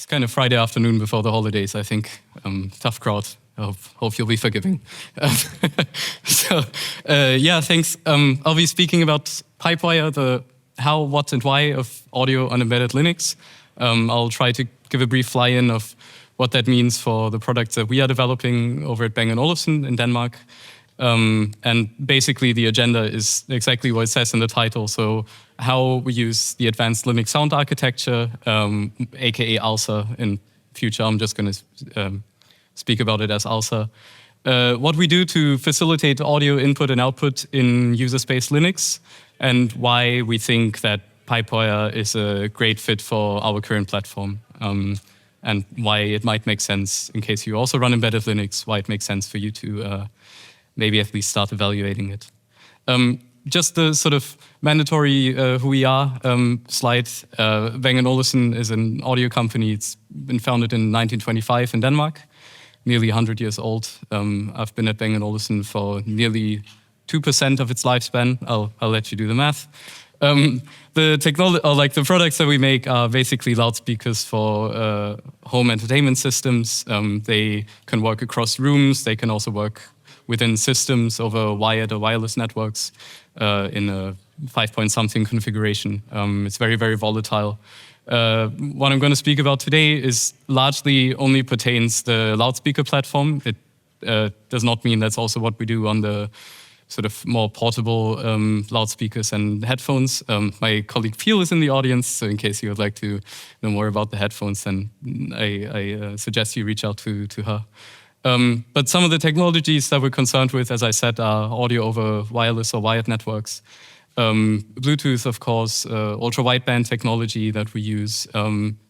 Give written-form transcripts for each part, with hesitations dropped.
It's kind of Friday afternoon before the holidays, I think. Tough crowd. I hope you'll be forgiving. Yeah, thanks. I'll be speaking about Pipewire, the how, what, and why of audio on embedded Linux. I'll try to give a brief fly-in of what that means for the products that we are developing over at Bang & Olufsen in Denmark. And basically, the agenda is exactly what it says in the title. So how we use the advanced Linux sound architecture, aka Alsa. In future, I'm just going to speak about it as Alsa. What we do to facilitate audio input and output in user space Linux, and why we think that Pipewire is a great fit for our current platform, and why it might make sense, in case you also run embedded Linux, why it makes sense for you to maybe at least start evaluating it. Just the sort of mandatory who we are slide. Bang & Olufsen is an audio company. It's been founded in 1925 in Denmark, nearly 100 years old. I've been at Bang & Olufsen for nearly 2% of its lifespan. I'll let you do the math. The technology, or like the products that we make, are basically loudspeakers for home entertainment systems. They can work across rooms. They can also work within systems over wired or wireless networks in a 5-point-something configuration. It's very, very volatile. What I'm going to speak about today is largely only pertains the loudspeaker platform. It does not mean that's also what we do on the sort of more portable loudspeakers and headphones. My colleague Phil is in the audience, so in case you would like to know more about the headphones, then I suggest you reach out to her. But some of the technologies that we're concerned with, as I said, are audio over wireless or wired networks. Bluetooth, of course, ultra-wideband technology that we use,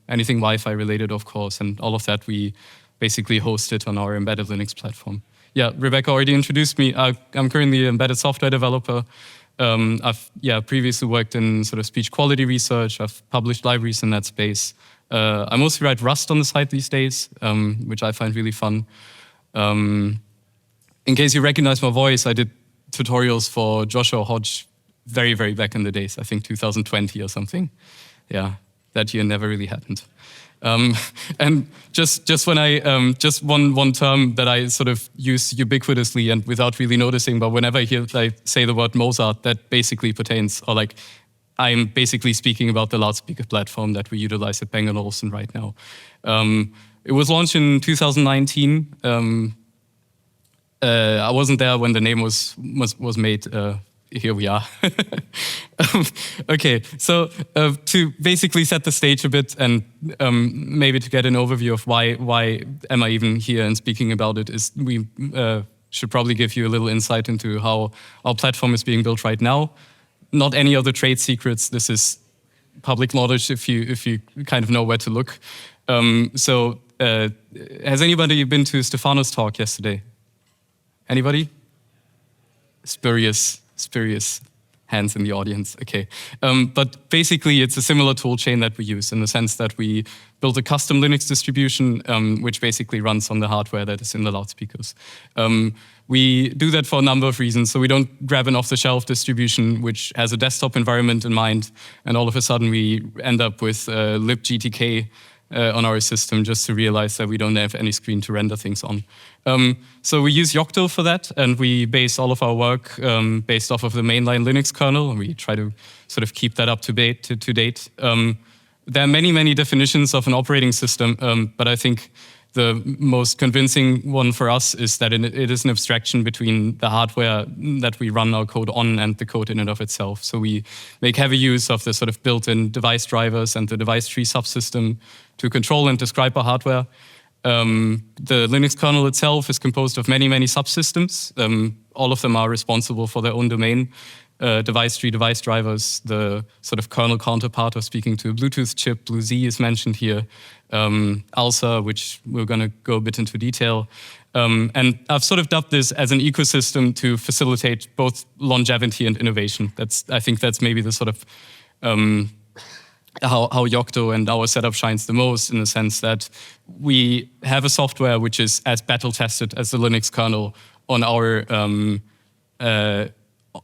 anything Wi-Fi related, of course, and all of that we basically host it on our embedded Linux platform. Yeah, Rebecca already introduced me. I'm currently an embedded software developer. I've previously worked in sort of speech quality research. I've published libraries in that space. I mostly write Rust on the side these days, which I find really fun. In case you recognize my voice, I did tutorials for Joshua Hodge very, very back in the days, I think 2020 or something. Yeah, that year never really happened. And just when I, just one term that I sort of use ubiquitously and without really noticing, but whenever I hear I say the word Mozart, that basically pertains, or like, I'm basically speaking about the loudspeaker platform that we utilize at Bang & Olufsen right now. It was launched in 2019. I wasn't there when the name was made. Here we are. Okay, so to basically set the stage a bit and maybe to get an overview of why am I even here and speaking about it, is we should probably give you a little insight into how our platform is being built right now. Not any of the trade secrets. This is public knowledge if you kind of know where to look. Has anybody been to Stefano's talk yesterday? Anybody? Spurious hands in the audience. Okay, but basically it's a similar tool chain that we use in the sense that we built a custom Linux distribution which basically runs on the hardware that is in the loudspeakers. We do that for a number of reasons. So we don't grab an off-the-shelf distribution which has a desktop environment in mind, and all of a sudden we end up with libgtk on our system just to realize that we don't have any screen to render things on. So we use Yocto for that, and we base all of our work based off of the mainline Linux kernel, and we try to sort of keep that up to date. There are many definitions of an operating system, but I think the most convincing one for us is that it is an abstraction between the hardware that we run our code on and the code in and of itself. So we make heavy use of the sort of built-in device drivers and the device tree subsystem to control and describe our hardware. The Linux kernel itself is composed of many subsystems. All of them are responsible for their own domain. Device tree, device drivers, the sort of kernel counterpart of speaking to a Bluetooth chip, BlueZ is mentioned here. Alsa, which we're going to go a bit into detail. And I've sort of dubbed this as an ecosystem to facilitate both longevity and innovation. I think that's maybe the sort of how Yocto and our setup shines the most, in the sense that we have a software which is as battle tested as the Linux kernel on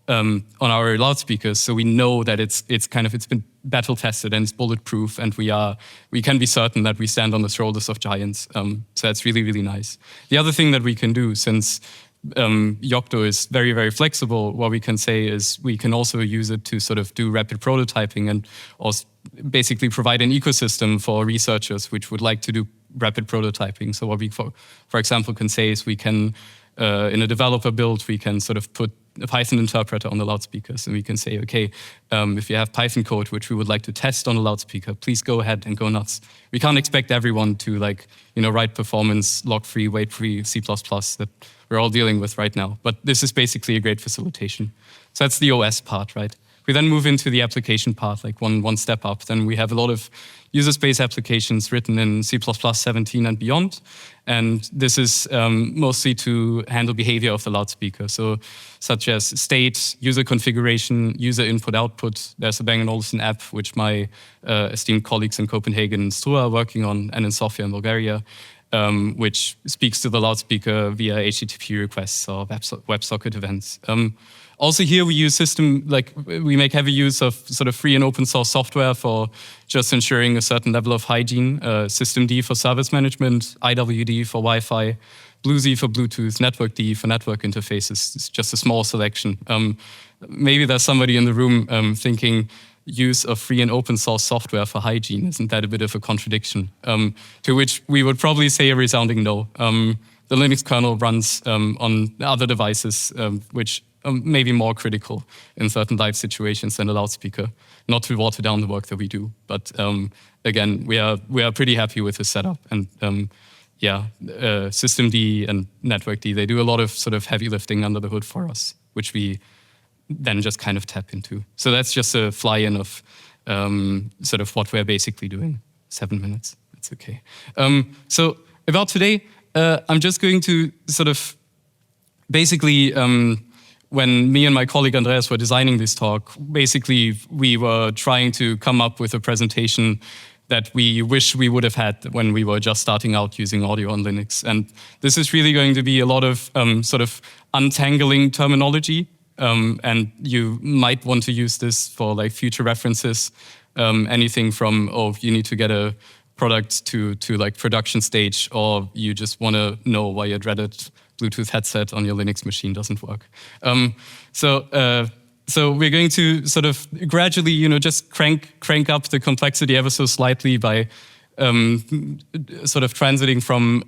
on our loudspeakers, so we know that it's been battle tested and it's bulletproof, and we can be certain that we stand on the shoulders of giants. So that's really, really nice. The other thing that we can do, since Yocto is very, very flexible, what we can say is we can also use it to sort of do rapid prototyping and also basically provide an ecosystem for researchers which would like to do rapid prototyping. So what we, for example, can say is we can, in a developer build, we can sort of put a Python interpreter on the loudspeakers, and we can say, okay, if you have Python code which we would like to test on a loudspeaker, please go ahead and go nuts. We can't expect everyone to write performance, log-free, wait-free C++ that we're all dealing with right now. But this is basically a great facilitation. So that's the OS part, right? We then move into the application part, like one step up. Then we have a lot of user space applications written in C++ 17 and beyond. And this is mostly to handle behavior of the loudspeaker. So such as state, user configuration, user input-output. There's a Bang & Olufsen app, which my esteemed colleagues in Copenhagen and Strübig are working on, and in Sofia in Bulgaria, which speaks to the loudspeaker via HTTP requests or WebSocket events. Also here we use we make heavy use of sort of free and open source software for just ensuring a certain level of hygiene. Systemd for service management, IWD for Wi-Fi, BlueZ for Bluetooth, NetworkD for network interfaces. It's just a small selection. Maybe there's somebody in the room thinking, use of free and open source software for hygiene, isn't that a bit of a contradiction? To which we would probably say a resounding no. The Linux kernel runs on other devices, which may be more critical in certain live situations than a loudspeaker. Not to water down the work that we do, but again, we are pretty happy with this setup. And Systemd and NetworkD, they do a lot of sort of heavy lifting under the hood for us, which we then just kind of tap into. So that's just a fly-in of sort of what we're basically doing. 7 minutes, that's okay. So about today, I'm just going to sort of basically, when me and my colleague Andreas were designing this talk, basically we were trying to come up with a presentation that we wish we would have had when we were just starting out using audio on Linux. And this is really going to be a lot of sort of untangling terminology. And you might want to use this for like future references. Anything from, you need to get a product to like production stage, or you just want to know why your dreaded Bluetooth headset on your Linux machine doesn't work. So we're going to sort of gradually, just crank up the complexity ever so slightly by sort of transiting from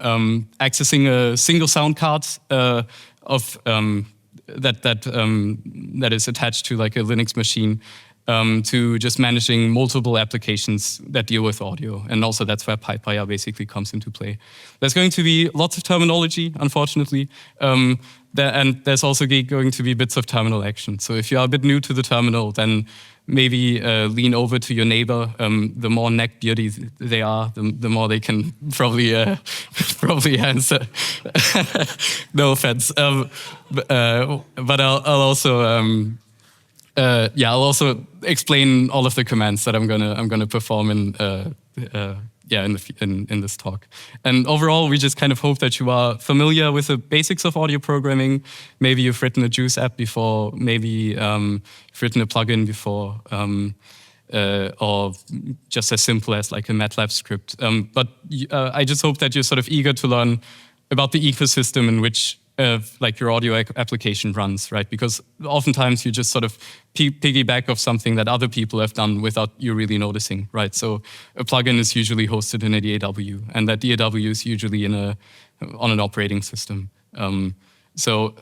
accessing a single sound card of that is attached to like a Linux machine, to just managing multiple applications that deal with audio. And also that's where Pipewire basically comes into play. There's going to be lots of terminology, unfortunately. And there's also going to be bits of terminal action. So if you are a bit new to the terminal, then maybe lean over to your neighbor. The more neck-beardy they are, the more they can probably answer. No offense. But I'll also I'll also explain all of the commands that I'm gonna perform in this talk. And overall, we just kind of hope that you are familiar with the basics of audio programming. Maybe you've written a Juice app before. Maybe you've written a plugin before, or just as simple as like a MATLAB script. But I just hope that you're sort of eager to learn about the ecosystem in which like your audio application runs, right? Because oftentimes you just sort of piggyback off something that other people have done without you really noticing, right? So a plugin is usually hosted in a DAW, and that DAW is usually on an operating system. So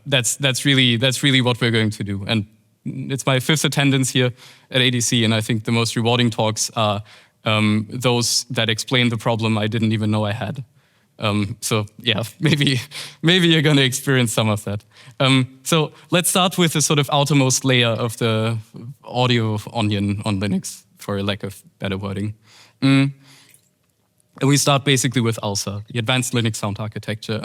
that's really what we're going to do. And it's my 5th attendance here at ADC, and I think the most rewarding talks are those that explain the problem I didn't even know I had. So yeah, maybe you're going to experience some of that. So let's start with the sort of outermost layer of the audio onion on Linux, for lack of better wording. And we start basically with Alsa, the Advanced Linux Sound Architecture.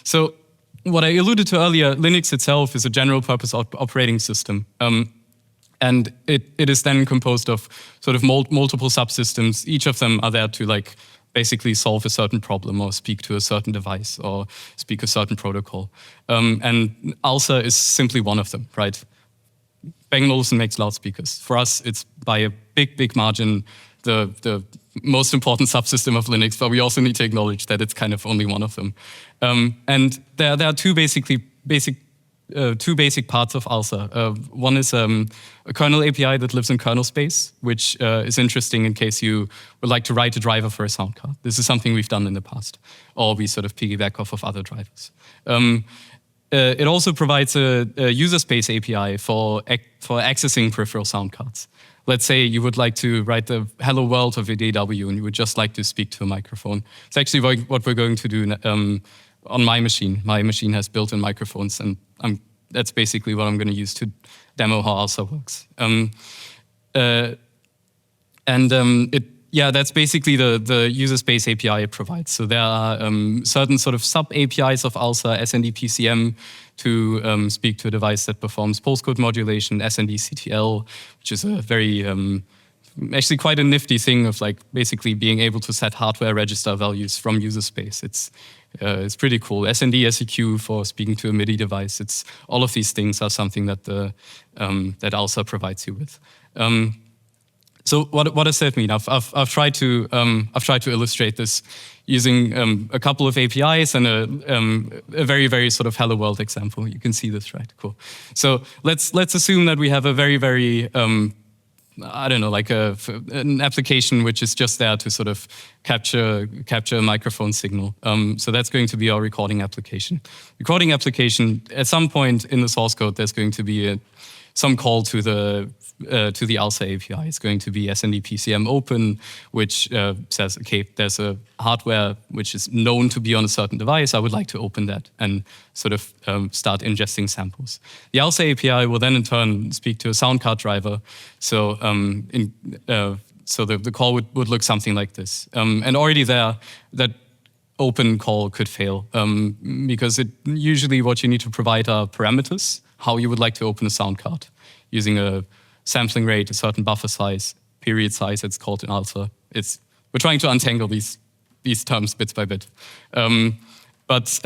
So what I alluded to earlier, Linux itself is a general purpose operating system. And it is then composed of sort of multiple subsystems. Each of them are there to like basically solve a certain problem or speak to a certain device or speak a certain protocol. And Alsa is simply one of them, right? Bang & Olufsen makes loudspeakers. For us, it's by a big, big margin the most important subsystem of Linux, but we also need to acknowledge that it's kind of only one of them. And there are two basic parts of Alsa. One is a kernel API that lives in kernel space, which is interesting in case you would like to write a driver for a sound card. This is something we've done in the past, or we sort of piggyback off of other drivers. It also provides a user space API for accessing peripheral sound cards. Let's say you would like to write the hello world of a DAW and you would just like to speak to a microphone. It's actually what we're going to do on my machine. My machine has built-in microphones, and that's basically what I'm going to use to demo how Alsa works. That's basically the user space API it provides. So there are certain sort of sub-APIs of Alsa, SND-PCM, to speak to a device that performs postcode modulation, SND-CTL, which is a very, actually quite a nifty thing of like basically being able to set hardware register values from user space. It's pretty cool. SND-SEQ for speaking to a MIDI device. All of these things are something that that Alsa provides you with. So what does that mean? I've tried to illustrate this using a couple of APIs and a very, very sort of hello world example. You can see this, right? Cool. So let's assume that we have a very, very I don't know, like an application which is just there to sort of capture a microphone signal. So that's going to be our recording application. Recording application, at some point in the source code, there's going to be some call to the Alsa API. It's going to be SND-PCM open, which says, okay, there's a hardware which is known to be on a certain device. I would like to open that and sort of start ingesting samples. The Alsa API will then in turn speak to a sound card driver. So so the call would look something like this. And already there, that open call could fail because usually what you need to provide are parameters, how you would like to open a sound card using a sampling rate, a certain buffer size, period size, it's called in Alsa. We're trying to untangle these terms bit by bit. But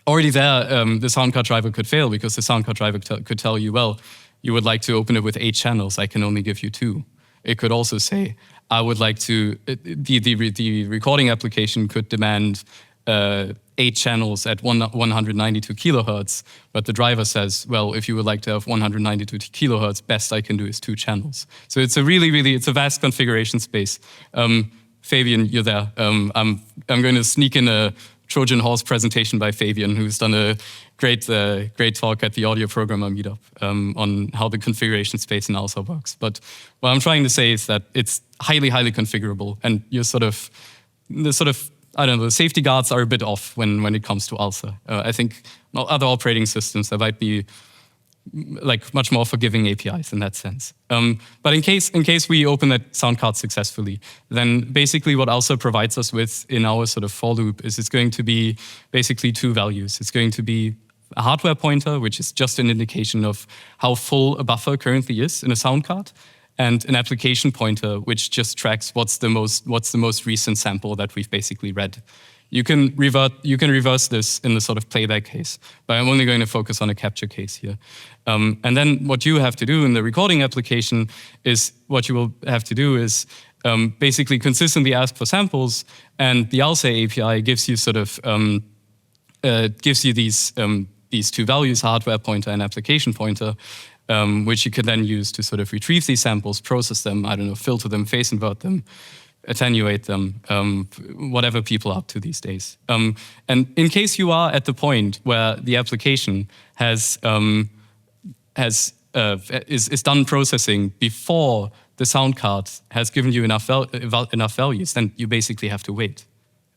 already there, the sound card driver could fail because the sound card driver could tell you, well, you would like to open it with 8 channels, I can only give you 2. It could also say, I would like to, the recording application could demand 8 channels at 192 kilohertz, but the driver says, well, if you would like to have 192 kilohertz, best I can do is 2 channels. So it's it's a vast configuration space. Fabian, you're there. I'm going to sneak in a Trojan horse presentation by Fabian, who's done a great talk at the Audio Programmer meetup on how the configuration space in Alsa works. But what I'm trying to say is that it's highly, highly configurable, and I don't know, the safety guards are a bit off when it comes to Alsa. I think other operating systems, there might be like much more forgiving APIs in that sense. But in case we open that sound card successfully, then basically what Alsa provides us with in our sort of for loop is it's going to be basically 2 values. It's going to be a hardware pointer, which is just an indication of how full a buffer currently is in a sound card, and an application pointer, which just tracks what's the most recent sample that we've basically read. You can reverse this in the sort of playback case, but I'm only going to focus on a capture case here. And then what you have to do in the recording application is basically consistently ask for samples, and the Alsa API gives you sort of these 2 values, hardware pointer and application pointer, which you can then use to sort of retrieve these samples, process them, I don't know, filter them, phase invert them, attenuate them, whatever people are up to these days. And in case you are at the point where the application is done processing before the sound card has given you enough values, then you basically have to wait.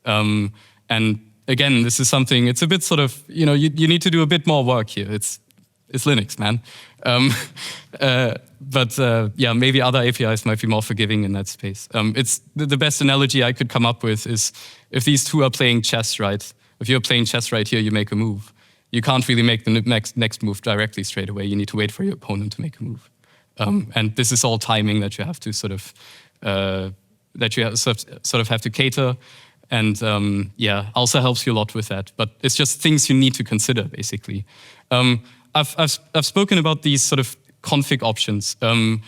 And again, this is something, it's a bit sort of, you need to do a bit more work here. It's Linux, man. But maybe other APIs might be more forgiving in that space. It's the best analogy I could come up with is if these 2 are playing chess, right? If you're playing chess right here, you make a move. You can't really make the next move directly straight away. You need to wait for your opponent to make a move. And this is all timing that you have to sort of that you sort of have to cater. And yeah, Alsa helps you a lot with that. But it's just things you need to consider, basically. I've spoken about these sort of config options. And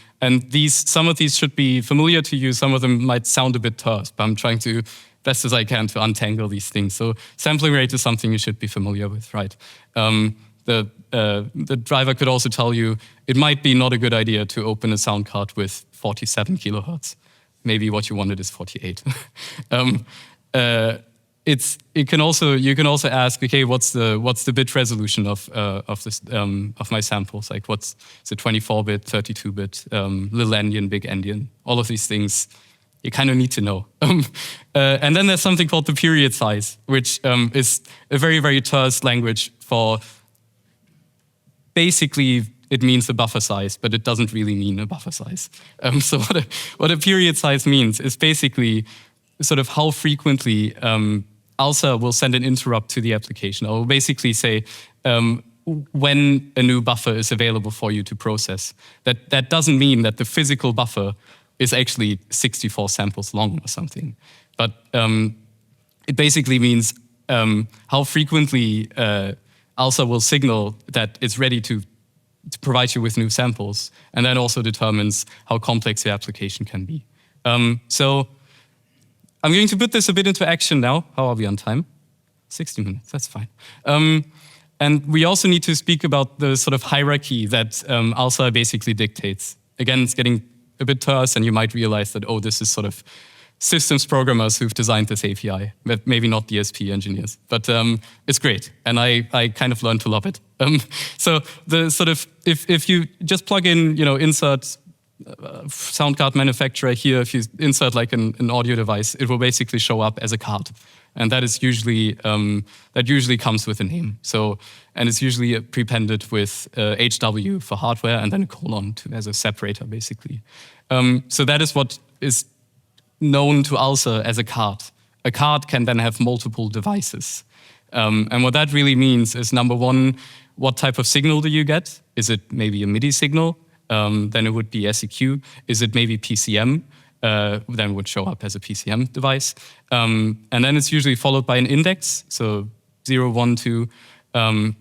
some of these should be familiar to you. Some of them might sound a bit terse, but I'm trying to, best as I can, to untangle these things. So sampling rate is something you should be familiar with, right? The driver could also tell you it might be not a good idea to open a sound card with 47 kilohertz. Maybe what you wanted is 48. You can also ask, okay, what's the bit resolution of my samples? Like, what's the 24-bit, 32-bit, little endian, big endian? All of these things you kind of need to know. And then there's something called the period size, which is a very, very terse language for. Basically, it means a buffer size, but it doesn't really mean a buffer size. So what a period size means is basically sort of how frequently Alsa will send an interrupt to the application. Or will basically say when a new buffer is available for you to process. That doesn't mean that the physical buffer is actually 64 samples long or something. But it basically means how frequently Alsa will signal that it's ready to provide you with new samples, and that also determines how complex the application can be. So I'm going to put this a bit into action now. How are we on time? 60 minutes, that's fine. And we also need to speak about the sort of hierarchy that Alsa basically dictates. Again, it's getting a bit terse, and you might realize that, oh, this is sort of systems programmers who've designed this API, but maybe not DSP engineers. But it's great, and I kind of learned to love it. So the sort of, if you just plug in, insert sound card manufacturer here, if you insert like an audio device, it will basically show up as a card. And that is usually, that usually comes with a name. So, and it's usually prepended with HW for hardware and then a colon as a separator, basically. So that is what is known to Alsa as a card. A card can then have multiple devices. And what that really means is, number one, what type of signal do you get? Is it maybe a MIDI signal? Then it would be SEQ. Is it maybe PCM? Then it would show up as a PCM device. And then it's usually followed by an index, so 0, 1, 2. And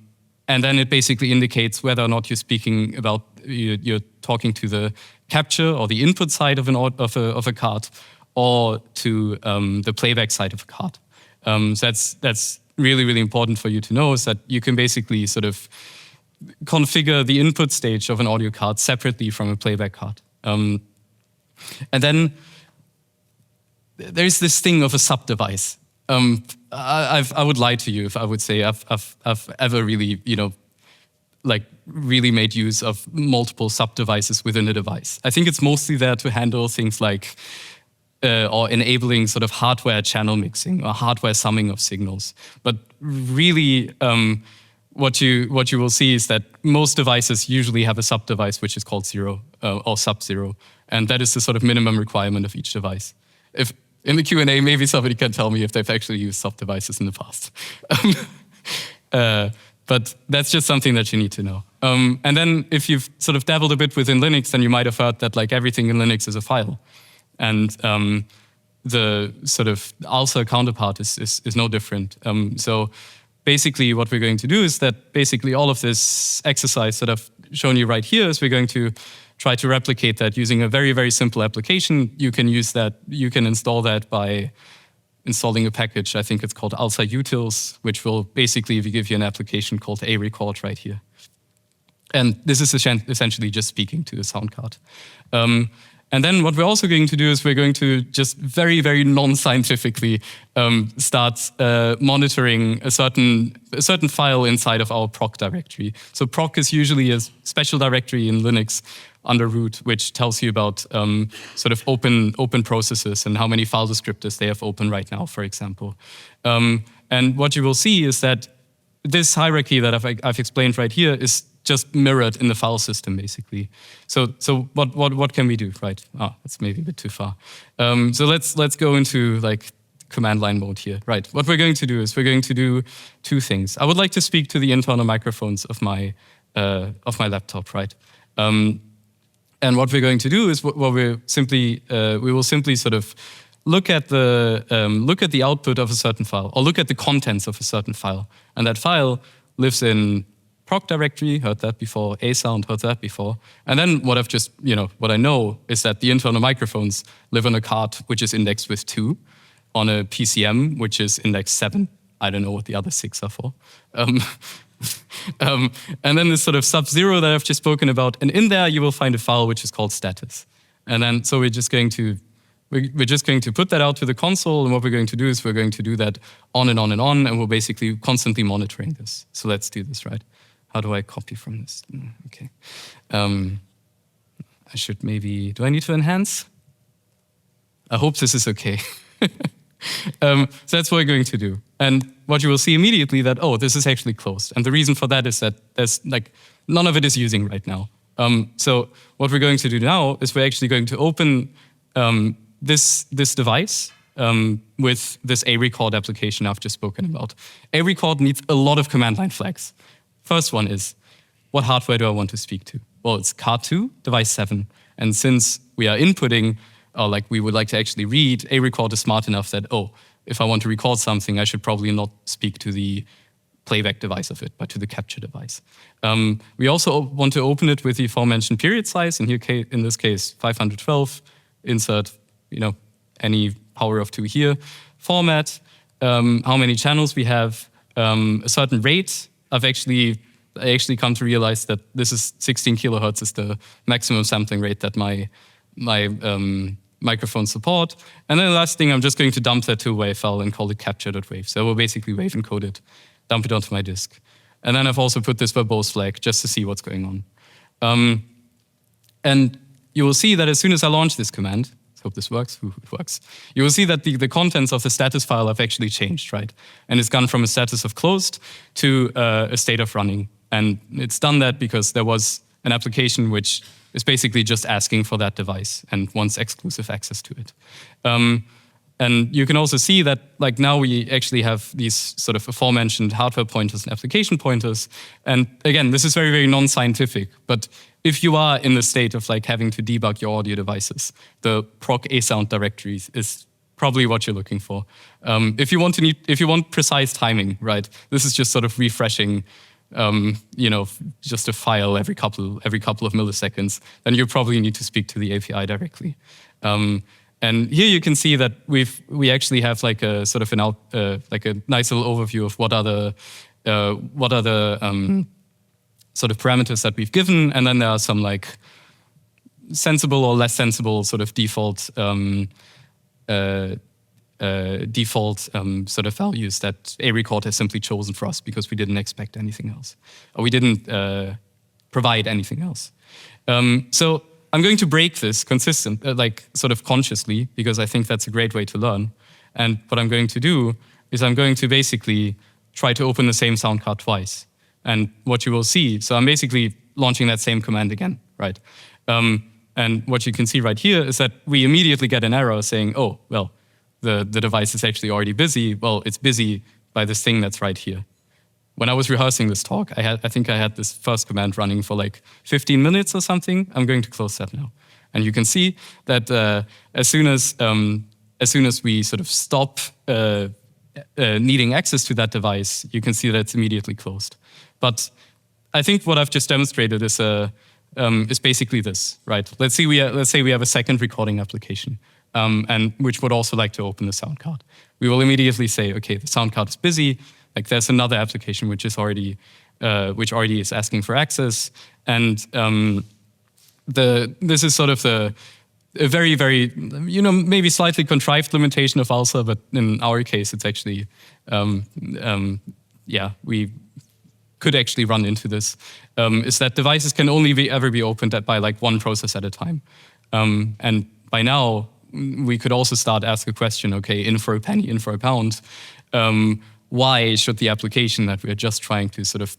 then it basically indicates whether or not you're speaking about, you're talking to the capture or the input side of a card, or to the playback side of a card. So that's really, really important for you to know, is that you can basically sort of configure the input stage of an audio card separately from a playback card. And then there's this thing of a sub-device. I would lie to you if I would say I've ever really, really made use of multiple sub-devices within a device. I think it's mostly there to handle things like or enabling sort of hardware channel mixing or hardware summing of signals. But really, what you will see is that most devices usually have a sub-device which is called 0 or sub-0, and that is the sort of minimum requirement of each device. If in the Q&A, maybe somebody can tell me if they've actually used sub-devices in the past. But that's just something that you need to know. And then if you've sort of dabbled a bit within Linux, then you might have heard that like everything in Linux is a file. And the sort of Alsa counterpart is no different. So basically what we're going to do is that basically all of this exercise that I've shown you right here is we're going to try to replicate that using a very, very simple application. You can use that, you can install that by installing a package, I think it's called Alsa utils, which will basically give you an application called arecord right here. And this is essentially just speaking to the sound card. And then what we're also going to do is we're going to just very, very non-scientifically start monitoring a certain file inside of our proc directory. So proc is usually a special directory in Linux under root, which tells you about sort of open processes and how many file descriptors they have open right now, for example. And what you will see is that this hierarchy that I've explained right here is just mirrored in the file system, basically. So what can we do, right? That's maybe a bit too far. So let's go into like command line mode here, right? What we're going to do is we're going to do two things. I would like to speak to the internal microphones of my laptop, right? And what we're going to do is we will simply sort of look at the output of a certain file, or look at the contents of a certain file. And that file lives in proc directory, heard that before, A sound, heard that before. And then what I know is that the internal microphones live on a card which is indexed with 2, on a PCM which is indexed 7. I don't know what the other 6 are for. And then this sort of sub-0 that I've just spoken about, and in there you will find a file which is called status. And then so we're just going to put that out to the console, and what we're going to do is we're going to do that on and on and on, and we're basically constantly monitoring this. So let's do this, right? How do I copy from this? Okay. I should maybe, do I need to enhance? I hope this is okay. So that's what we're going to do. And what you will see immediately that, oh, this is actually closed. And the reason for that is that there's none of it is using right now. So what we're going to do now is we're actually going to open this device with this A-record application I've just spoken about. A-record needs a lot of command line flags. First one is, what hardware do I want to speak to? Well, it's card 2, device 7. And since we are inputting, or we would like to actually read, A-record is smart enough that, oh, if I want to record something, I should probably not speak to the playback device of it, but to the capture device. We also want to open it with the aforementioned period size, in this case, 512, insert, any power of 2 here, format, how many channels we have, a certain rate. I actually come to realize that this is 16 kilohertz is the maximum sampling rate that my microphones support. And then the last thing, I'm just going to dump that to a WAV file and call it capture.wave. So we'll basically wave encode it, dump it onto my disk. And then I've also put this verbose flag just to see what's going on. And you will see that as soon as I launch this command, I hope this works. It works. You will see that the contents of the status file have actually changed, right? And it's gone from a status of closed to a state of running. And it's done that because there was an application which is basically just asking for that device and wants exclusive access to it. And you can also see that now we actually have these sort of aforementioned hardware pointers and application pointers. And again, this is very, very non-scientific, but if you are in the state of having to debug your audio devices, the proc A sound directory is probably what you're looking for. If you want precise timing, right? This is just sort of refreshing, just a file every couple of milliseconds. Then you probably need to speak to the API directly. And here you can see that we actually have a sort of a nice little overview of what are the sort of parameters that we've given, and then there are some sensible or less sensible sort of default sort of values that A-record has simply chosen for us because we didn't expect anything else, or we didn't provide anything else. So I'm going to break this sort of consciously, because I think that's a great way to learn. And what I'm going to do is I'm going to basically try to open the same sound card twice. And what you will see, so I'm basically launching that same command again, right? And what you can see right here is that we immediately get an error saying, oh, well, the device is actually already busy. Well, it's busy by this thing that's right here. When I was rehearsing this talk, I think I had this first command running for 15 minutes or something. I'm going to close that now. And you can see that as soon as we sort of stop needing access to that device, you can see that it's immediately closed. But I think what I've just demonstrated is basically this, right? Let's say we have a second recording application, and which would also like to open the sound card. We will immediately say, okay, the sound card is busy. There's another application which already is asking for access, and this is sort of a very, very, maybe slightly contrived limitation of Alsa, but in our case, it's actually, we could actually run into this, is that devices can only ever be opened by one process at a time. And by now, we could also start ask a question, okay, in for a penny, in for a pound, why should the application that we're just trying to sort of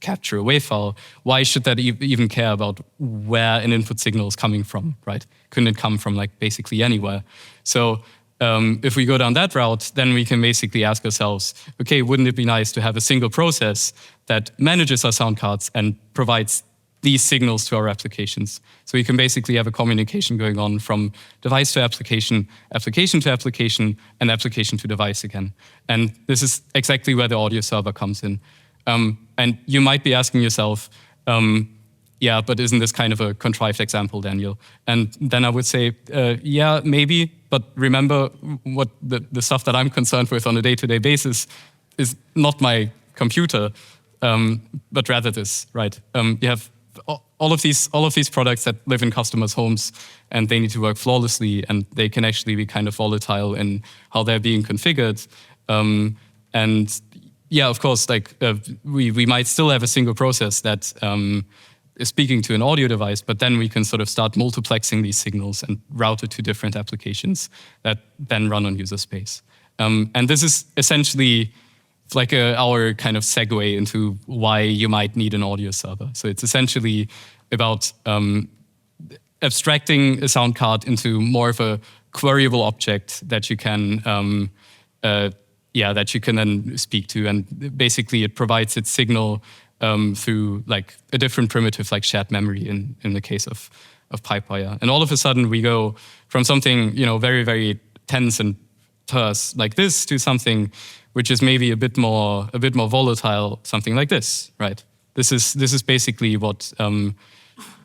capture a WAV file, why should that even care about where an input signal is coming from, right? Couldn't it come from basically anywhere? So if we go down that route, then we can basically ask ourselves, okay, wouldn't it be nice to have a single process that manages our sound cards and provides these signals to our applications. So we can basically have a communication going on from device to application, application to application, and application to device again. And this is exactly where the audio server comes in. And you might be asking yourself, yeah, but isn't this kind of a contrived example, Daniel? And then I would say, yeah, maybe, but remember what the stuff that I'm concerned with on a day-to-day basis is not my computer, but rather this, right? You have all of these products that live in customers' homes, and they need to work flawlessly, and they can actually be kind of volatile in how they're being configured. And yeah, of course, like we might still have a single process that is speaking to an audio device, but then we can sort of start multiplexing these signals and route it to different applications that then run on user space. And this is essentially like our kind of segue into why you might need an audio server. So it's essentially about abstracting a sound card into more of a queryable object that you can that you can then speak to, and basically it provides its signal through like a different primitive like shared memory in the case of Pipewire. And all of a sudden we go from something, you know, very, very tense and terse like this to something which is maybe a bit more volatile, something like this, right? This is basically what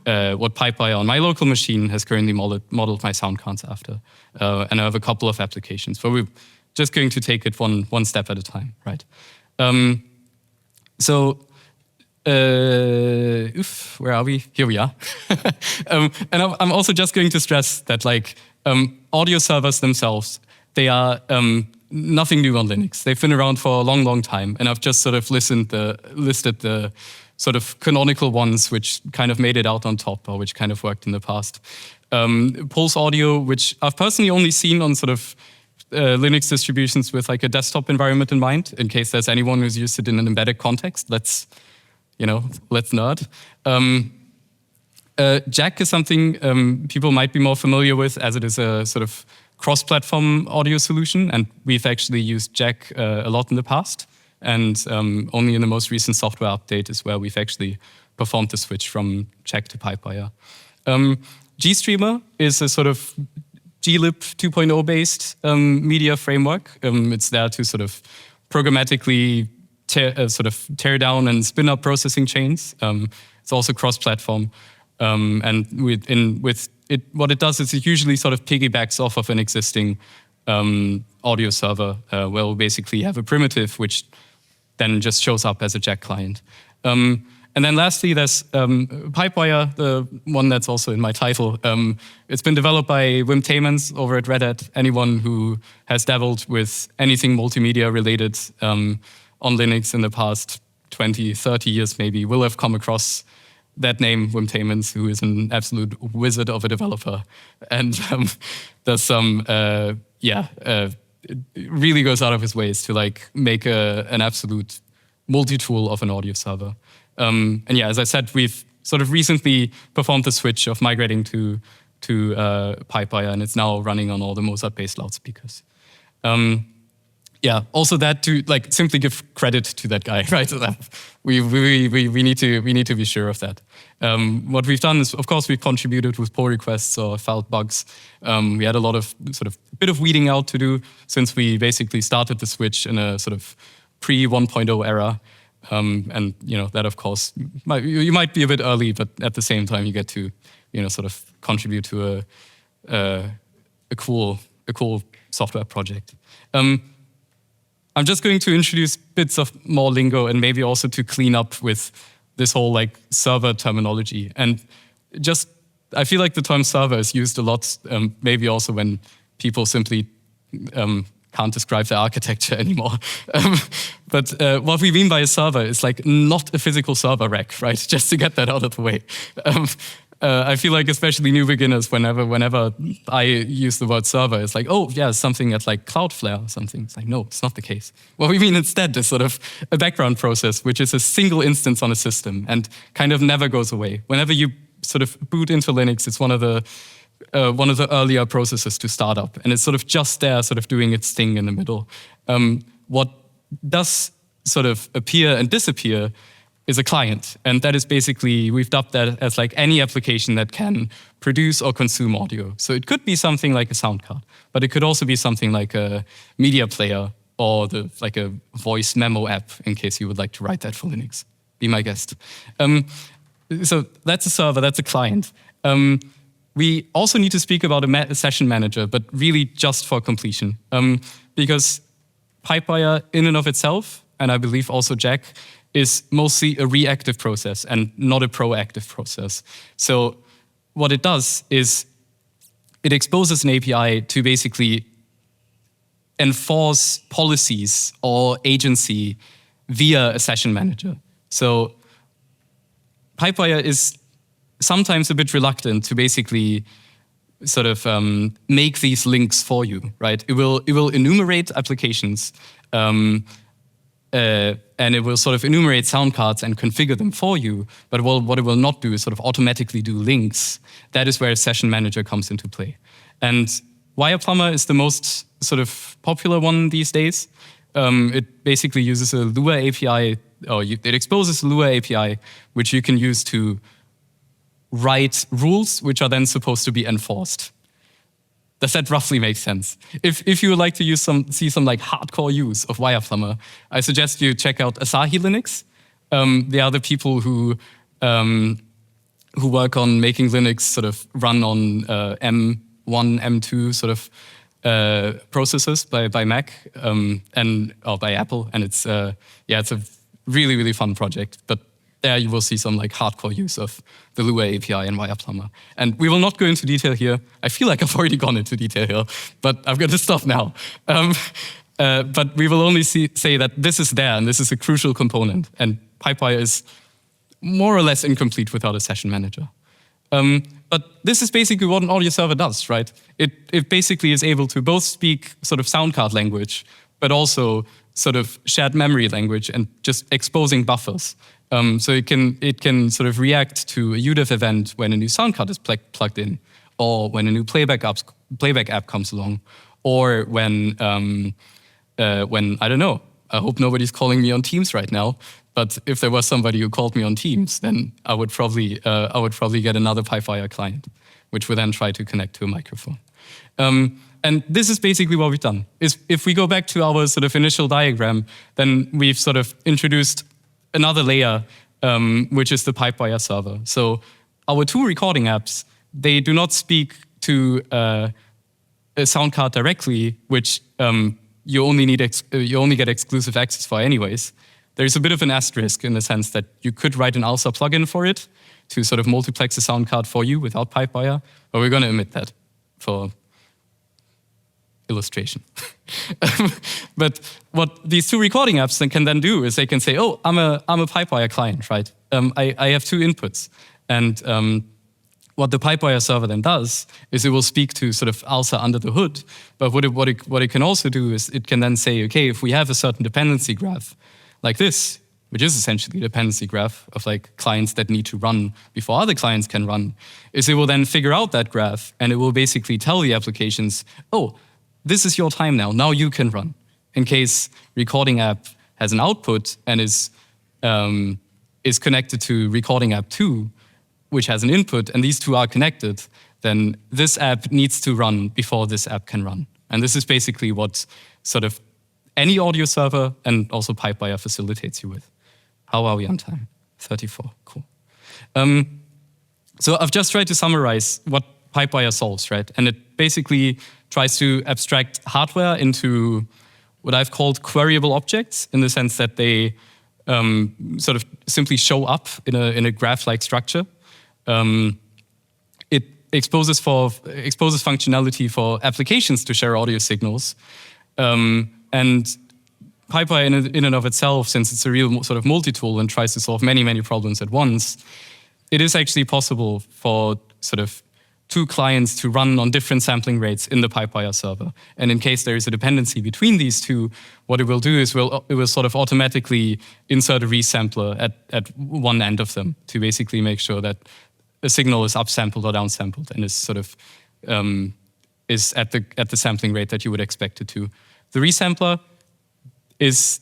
Pipewire on my local machine has currently modeled my sound cards after. And I have a couple of applications, but we're just going to take it one step at a time, right? Where are we? Here we are. And I'm also just going to stress that like audio servers themselves, they are nothing new on Linux. They've been around for a long, long time, and I've just sort of listed the sort of canonical ones which kind of made it out on top or which kind of worked in the past. Pulse Audio, which I've personally only seen on sort of Linux distributions with like a desktop environment in mind, in case there's anyone who's used it in an embedded context. Let's nerd. Jack is something people might be more familiar with, as it is a sort of cross-platform audio solution, and we've actually used Jack a lot in the past, and only in the most recent software update is where we've actually performed the switch from Jack to Pipewire. GStreamer is a sort of glib 2.0 based media framework. It's there to sort of programmatically tear down and spin up processing chains. It's also cross-platform, and what it does is it usually sort of piggybacks off of an existing audio server, where we'll basically have a primitive which then just shows up as a Jack client. And then lastly, there's Pipewire, the one that's also in my title. It's been developed by Wim Taemans over at Red Hat. Anyone who has dabbled with anything multimedia related on Linux in the past 20, 30 years maybe will have come across that name, Wim Taemans, who is an absolute wizard of a developer, and does some, it really goes out of his ways to like make an absolute multi-tool of an audio server. And yeah, as I said, we've sort of recently performed the switch of migrating to Pipewire, and it's now running on all the Mozart-based loudspeakers. Yeah, also that to like simply give credit to that guy, right? We need to be sure of that. What we've done is, of course, we've contributed with pull requests or felt bugs. We had a lot of bit of weeding out to do since we basically started the switch in a sort of pre-1.0 era. And that of course you might be a bit early, but at the same time you get to sort of contribute to a cool software project. I'm just going to introduce bits of more lingo and maybe also to clean up with this whole like server terminology. And just I feel like the term server is used a lot, maybe also when people simply can't describe the architecture anymore. But what we mean by a server is like not a physical server rack, right? Just to get that out of the way. I feel like especially new beginners, whenever I use the word server, it's like, oh yeah, something at like Cloudflare or something. It's like, no, it's not the case. What we mean instead is sort of a background process, which is a single instance on a system and kind of never goes away. Whenever you sort of boot into Linux, it's one of the earlier processes to start up, and it's sort of just there, sort of doing its thing in the middle. What does sort of appear and disappear is a client. And that is basically, we've dubbed that as like any application that can produce or consume audio. So it could be something like a sound card, but it could also be something like a media player or like a voice memo app, in case you would like to write that for Linux. Be my guest. So that's a server, that's a client. We also need to speak about a session manager, but really just for completion. Because Pipewire in and of itself, and I believe also Jack, is mostly a reactive process and not a proactive process. So what it does is it exposes an API to basically enforce policies or agency via a session manager. So Pipewire is sometimes a bit reluctant to basically sort of make these links for you, right? It will enumerate applications and it will sort of enumerate sound cards and configure them for you. But what it will not do is sort of automatically do links. That is where a session manager comes into play. And Wireplumber is the most sort of popular one these days. It basically uses a Lua API, or it exposes a Lua API, which you can use to write rules, which are then supposed to be enforced. Does that roughly make sense? If you would like to see some like hardcore use of Wireplumber, I suggest you check out Asahi Linux. They are the people who work on making Linux sort of run on M1, M2 sort of processors by Mac or by Apple, and it's a really, really fun project. But there you will see some like hardcore use of the Lua API and Wireplumber. And we will not go into detail here. I feel like I've already gone into detail here, but I've got to stop now. But we will only say that this is there, and this is a crucial component. And Pipewire is more or less incomplete without a session manager. But this is basically what an audio server does, right? It basically is able to both speak sort of sound card language, but also sort of shared memory language and just exposing buffers. So it can sort of react to a UDEF event when a new sound card is plugged in, or when a new playback app comes along, or when I don't know. I hope nobody's calling me on Teams right now. But if there was somebody who called me on Teams, then I would probably get another Pipewire client, which would then try to connect to a microphone. And this is basically what we've done. If we go back to our sort of initial diagram, then we've sort of introduced another layer, which is the Pipewire server. So our two recording apps, they do not speak to a sound card directly, which you only get exclusive access for anyways. There's a bit of an asterisk in the sense that you could write an Alsa plugin for it to sort of multiplex a sound card for you without Pipewire, but we're going to omit that for illustration. But what these two recording apps can then do is they can say, oh, I'm a Pipewire client, right? I have two inputs. And what the Pipewire server then does is it will speak to sort of Alsa under the hood. But what it can also do is it can then say, okay, if we have a certain dependency graph like this, which is essentially a dependency graph of like clients that need to run before other clients can run, is it will then figure out that graph and it will basically tell the applications, oh, this is your time now. Now you can run. In case recording app has an output and is connected to recording app 2, which has an input, and these two are connected, then this app needs to run before this app can run. And this is basically what sort of any audio server and also Pipewire facilitates you with. How are we on time? 34, cool. So I've just tried to summarize what Pipewire solves, right? And it basically tries to abstract hardware into what I've called queryable objects, in the sense that they sort of simply show up in a graph-like structure. It exposes functionality for applications to share audio signals. And Pipewire in and of itself, since it's a real sort of multi-tool and tries to solve many, many problems at once, it is actually possible for sort of two clients to run on different sampling rates in the Pipewire server. And in case there is a dependency between these two, what it will do is it will sort of automatically insert a resampler at one end of them to basically make sure that a signal is upsampled or downsampled and is sort of is at the sampling rate that you would expect it to. The resampler is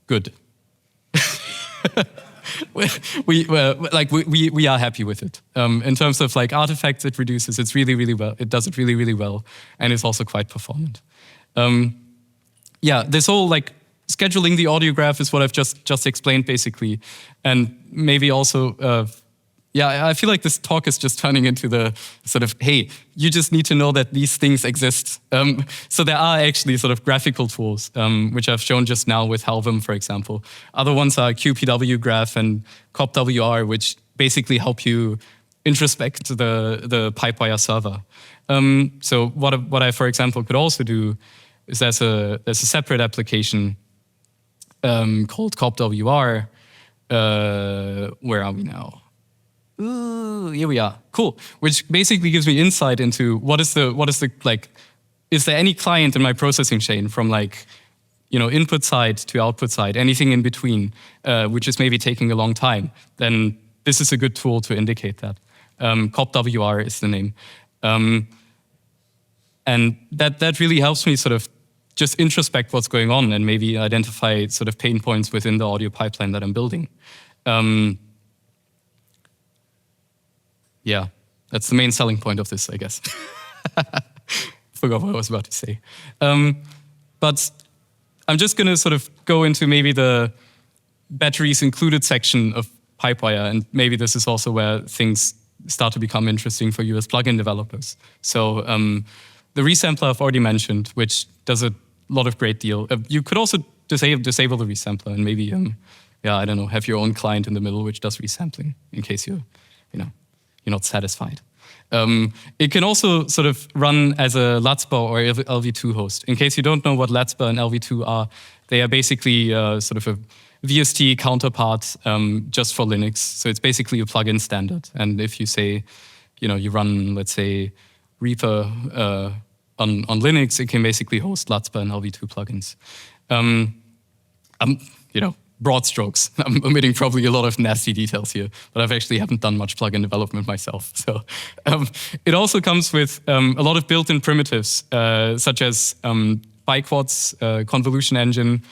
good. we are happy with it. In terms of like artifacts, it reduces. It's really, really well. It does it really, really well, and it's also quite performant. Yeah, this whole like scheduling the audio graph is what I've just explained basically, and maybe also. Yeah, I feel like this talk is just turning into the sort of, hey, you just need to know that these things exist. So there are actually sort of graphical tools, which I've shown just now with Helvum, for example. Other ones are QPW graph and CopWR, which basically help you introspect the Pipewire server. So what I, for example, could also do is there's a separate application called CopWR. Where are we now? Ooh, here we are. Cool. Which basically gives me insight into what is the like, is there any client in my processing chain from like, input side to output side, anything in between, which is maybe taking a long time, then this is a good tool to indicate that. CopWR is the name. And that really helps me sort of just introspect what's going on and maybe identify sort of pain points within the audio pipeline that I'm building. Yeah, that's the main selling point of this, I guess. Forgot what I was about to say. But I'm just going to sort of go into maybe the batteries included section of Pipewire, and maybe this is also where things start to become interesting for you as plugin developers. So the resampler I've already mentioned, which does a lot of great deal. You could also disable the resampler and maybe, I don't know, have your own client in the middle which does resampling in case you're not satisfied. It can also sort of run as a LATSPA or LV2 host. In case you don't know what LATSPA and LV2 are, they are basically sort of a VST counterpart just for Linux. So it's basically a plugin standard. And if you say, you run, let's say, Reaper on Linux, it can basically host LATSPA and LV2 plugins. Broad strokes. I'm omitting probably a lot of nasty details here, but I've actually haven't done much plugin development myself. So it also comes with a lot of built-in primitives, such as biquads, convolution engine,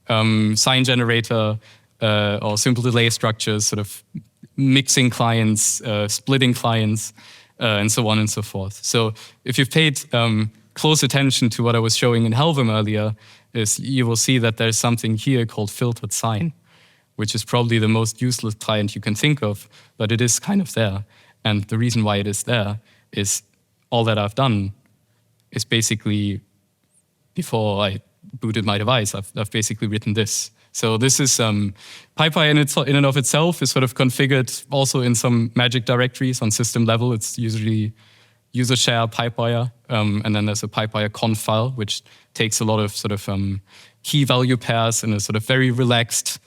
sign generator, or simple delay structures, sort of mixing clients, splitting clients, and so on and so forth. So if you've paid close attention to what I was showing in Helvum earlier, you will see that there's something here called filtered sine, which is probably the most useless client you can think of, but it is kind of there. And the reason why it is there is all that I've done is basically, before I booted my device, I've basically written this. So this is Pipewire in and of itself is sort of configured also in some magic directories on system level. It's usually user share Pipewire, and then there's a Pipewire conf file, which takes a lot of sort of key value pairs in a sort of very relaxed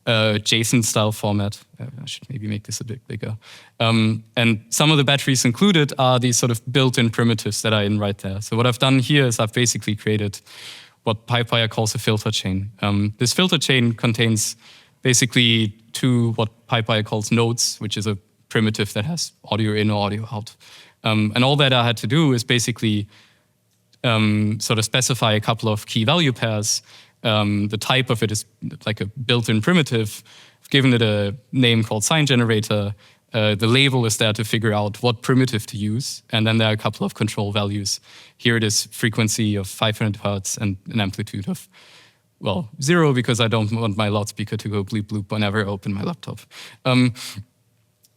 JSON style format. I should maybe make this a bit bigger. And some of the batteries included are these sort of built-in primitives that are in right there. So what I've done here is I've basically created what Pipewire calls a filter chain. This filter chain contains basically two what Pipewire calls nodes, which is a primitive that has audio in or audio out. And all that I had to do is basically sort of specify a couple of key value pairs. The type of it is like a built-in primitive. I've given it a name called sign generator. The label is there to figure out what primitive to use. And then there are a couple of control values. Here it is frequency of 500 hertz and an amplitude of, 0, because I don't want my loudspeaker to go bleep bloop whenever I open my laptop.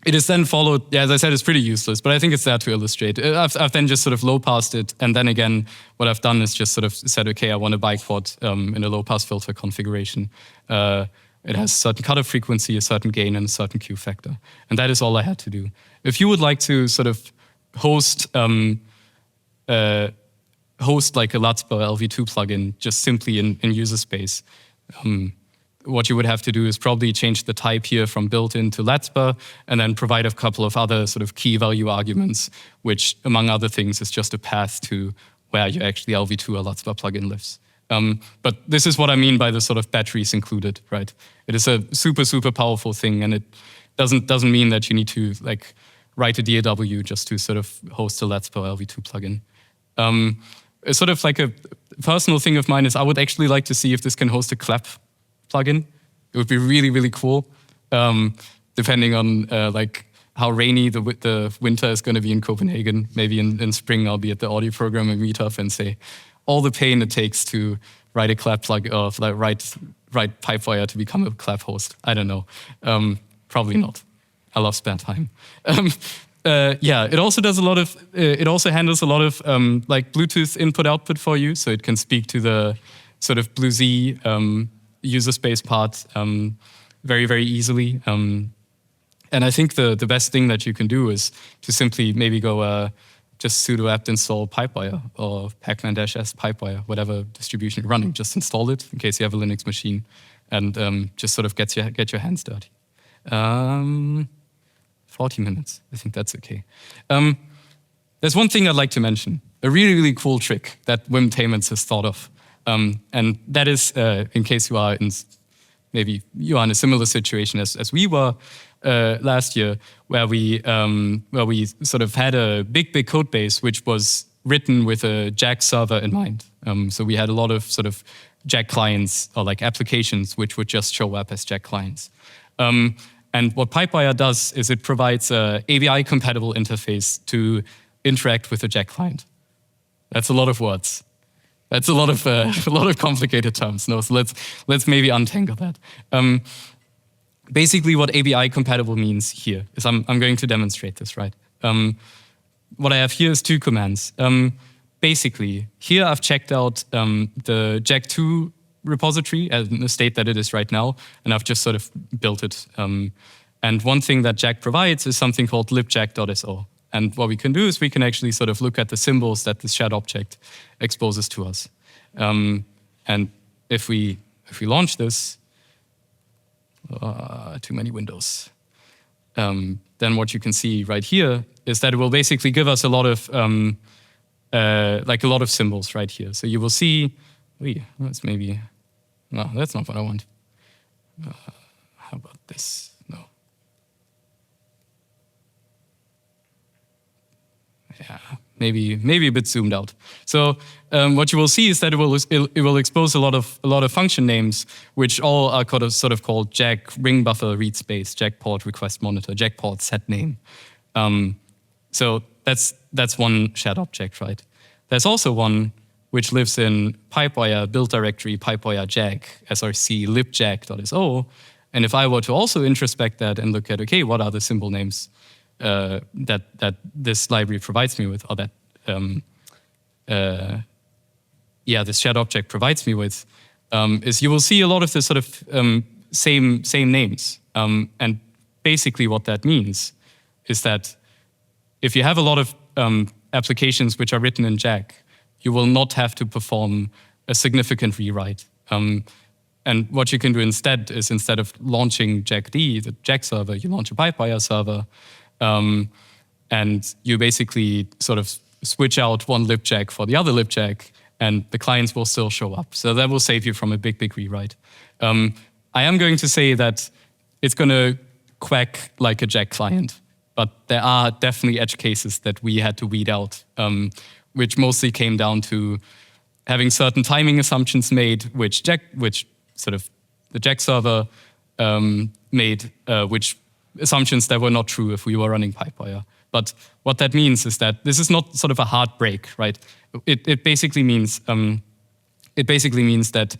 It is then followed, as I said, it's pretty useless, but I think it's there to illustrate. I've then just sort of low-passed it, and then again, what I've done is just sort of said, okay, I want a biquad in a low-pass filter configuration. It has a certain cutoff frequency, a certain gain, and a certain Q factor. And that is all I had to do. If you would like to sort of host like a LATSPA LV2 plugin just simply in user space, what you would have to do is probably change the type here from built-in to LATSPA and then provide a couple of other sort of key value arguments, which, among other things, is just a path to where your actually LV2 or LATSPA plugin lives. But this is what I mean by the sort of batteries included, right? It is a super, super powerful thing, and it doesn't mean that you need to like write a DAW just to sort of host a LATSPA or LV2 plugin. It's sort of like a personal thing of mine is I would actually like to see if this can host a clap plugin. It would be really, really cool. depending on like how rainy the winter is going to be in Copenhagen. Maybe in spring I'll be at the audio programming meetup and say all the pain it takes to write a clap plug or like write Pipewire to become a clap host. I don't know. Probably not. I love spare time. Yeah, it also does a lot of. It also handles a lot of like Bluetooth input/output for you, so it can speak to the sort of BlueZ user space part very, very easily. And I think the best thing that you can do is to simply maybe go just sudo apt install Pipewire or pacman-s Pipewire, whatever distribution you're running. Just install it in case you have a Linux machine, and just sort of get your hands dirty. 40 minutes, I think that's okay. There's one thing I'd like to mention, a really, really cool trick that Wim Taemans has thought of. And that is, in case you are maybe you are in a similar situation as we were last year, where we sort of had a big code base which was written with a Jack server in mind. So we had a lot of sort of Jack clients or like applications which would just show up as Jack clients. And what Pipewire does is it provides a AVI-compatible interface to interact with a Jack client. That's a lot of words. That's a lot of complicated terms. No, so let's maybe untangle that. Basically, what AVI-compatible means here is I'm going to demonstrate this, right? What I have here is two commands. Basically, here I've checked out the Jack2 repository in the state that it is right now, and I've just sort of built it. And one thing that Jack provides is something called libjack.so. And what we can do is we can actually sort of look at the symbols that this shared object exposes to us. And if we launch this, too many windows, then what you can see right here is that it will basically give us a lot of like a lot of symbols right here. So you will see, that's maybe. No, that's not what I want. How about this? No. Yeah, maybe a bit zoomed out. So what you will see is that it will expose a lot of function names, which all are sort of called Jack ring buffer read space, Jack port request monitor, Jack port set name. So that's one shared object, right? There's also one which lives in Pipewire build directory, Pipewire Jack, src libjack.so. And if I were to also introspect that and look at, okay, what are the symbol names that this library provides me with, or that this shared object provides me with, is you will see a lot of the sort of same names. And basically what that means is that if you have a lot of applications which are written in Jack, you will not have to perform a significant rewrite. And what you can do instead is, instead of launching JackD, the Jack server, you launch a Pipewire server, and you basically sort of switch out one libjack for the other libjack, and the clients will still show up. So that will save you from a big rewrite. I am going to say that it's going to quack like a Jack client, but there are definitely edge cases that we had to weed out, which mostly came down to having certain timing assumptions made, which sort of the Jack server made, which assumptions that were not true if we were running Pipewire. But what that means is that this is not sort of a hard break, right? It basically means that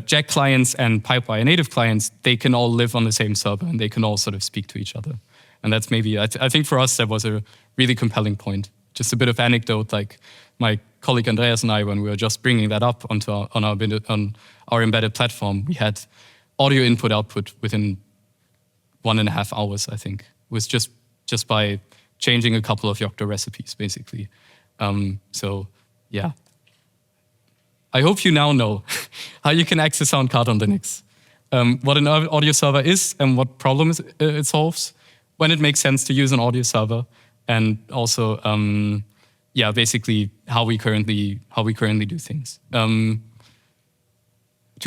Jack clients and Pipewire native clients, they can all live on the same server and they can all sort of speak to each other. And that's maybe, I think for us, that was a really compelling point. Just a bit of anecdote, like my colleague Andreas and I, when we were just bringing that up on our embedded platform, we had audio input/output within 1.5 hours, I think. It was just by changing a couple of Yocto recipes, basically. So, yeah. I hope you now know how you can access Soundcard on Linux, what an audio server is and what problems it solves, when it makes sense to use an audio server, and also, basically how we currently do things. 2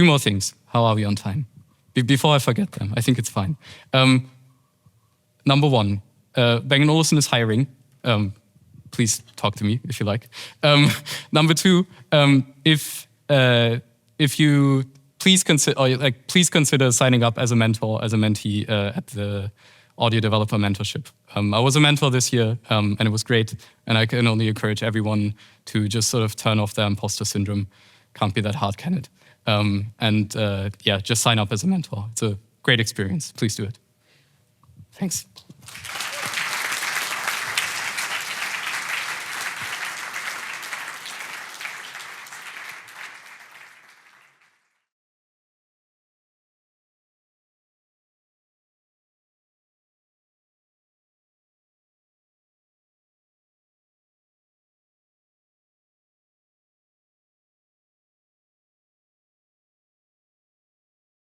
more things. How are we on time? Before I forget them, I think it's fine. Number 1, Bang & Olufsen is hiring. Please talk to me if you like. Number 2, if you please consider signing up as a mentor, as a mentee at the Audio Developer Mentorship. I was a mentor this year, and it was great. And I can only encourage everyone to just sort of turn off their imposter syndrome. Can't be that hard, can it? Yeah, just sign up as a mentor. It's a great experience. Please do it. Thanks.